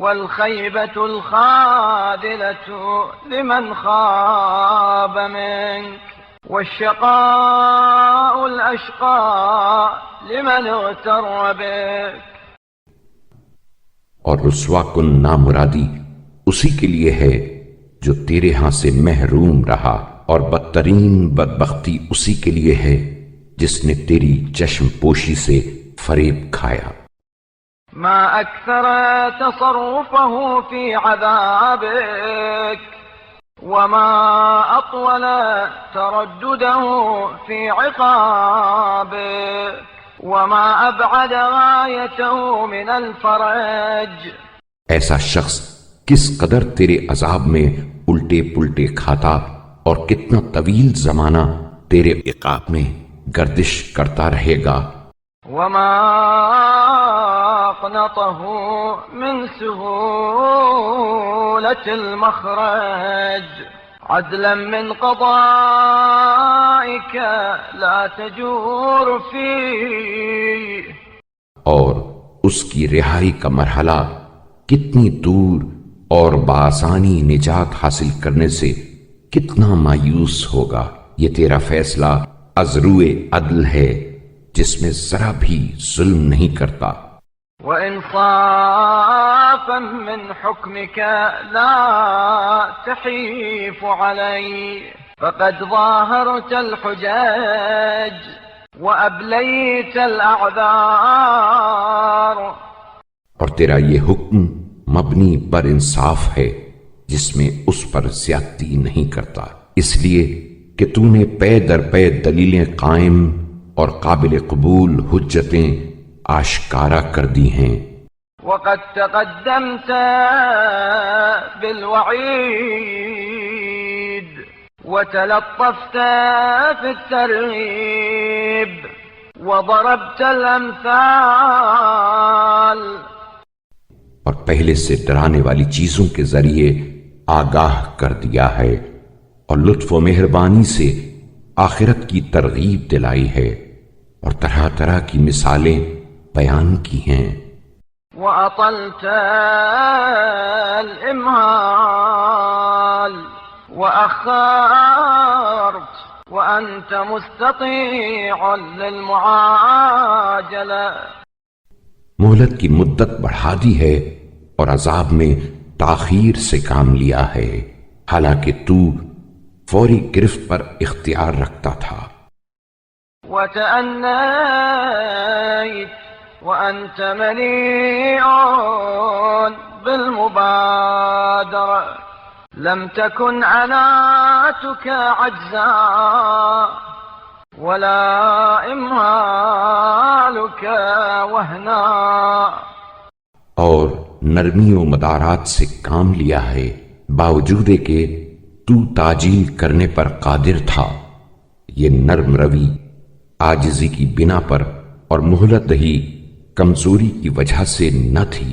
والخيبة الخاذلة لمن خاب منك والشقاء الأشقى لمن اغتر بك. اور رسوا کن نامرادی اسی کے لیے ہے جو تیرے ہاں سے محروم رہا، اور بدترین بدبختی اسی کے لیے ہے جس نے تیری چشم پوشی سے فریب کھایا. ما أكثر تصرفه في عذابك وما أطول تردده في عقابك وما أبعد غايته من الفرج. ایسا شخص کس قدر تیرے عذاب میں الٹے پلٹے کھاتا اور کتنا طویل زمانہ تیرے عقاب میں گردش کرتا رہے گا. وما أقنطه من سهولة المخرج عدلا من قضائك لا تجور فيه. اور اس کی رہائی کا مرحلہ کتنی دور اور بآسانی نجات حاصل کرنے سے کتنا مایوس ہوگا. یہ تیرا فیصلہ از روئے عدل ہے جس میں ذرا بھی ظلم نہیں کرتا. وإنصافا من حكمك لا تحيف عليه فقد ظاهرت الحجاج وأبليت الأعذار. اور تیرا یہ حکم مبنی پر انصاف ہے جس میں اس پر زیادتی نہیں کرتا، اس لیے کہ تو نے پے در پے دلیلیں قائم اور قابل قبول حجتیں آشکارا کر دی ہیں. وقد تقدمت بالوعید وتلطفت في الترغيب وضربت الامثال. اور پہلے سے ڈرانے والی چیزوں کے ذریعے آگاہ کر دیا ہے اور لطف و مہربانی سے آخرت کی ترغیب دلائی ہے اور طرح طرح کی مثالیں بیان کی ہیں. وأطلت الإمهال وأخرت وأنت مستطيع للمعاجلة. مہلت کی مدت بڑھا دی ہے اور عذاب میں تاخیر سے کام لیا ہے، حالانکہ تو فوری گرفت پر اختیار رکھتا تھا. وتأنيت وأنت مليء بالمبادرة لم تكن عناتك عجزا ولا إمهالك وهنا. اور نرمی و مدارات سے کام لیا ہے باوجود کہ تو تاجیل کرنے پر قادر تھا. یہ نرم روی عاجزی کی بنا پر اور مہلت ہی کمزوری کی وجہ سے نہ تھی.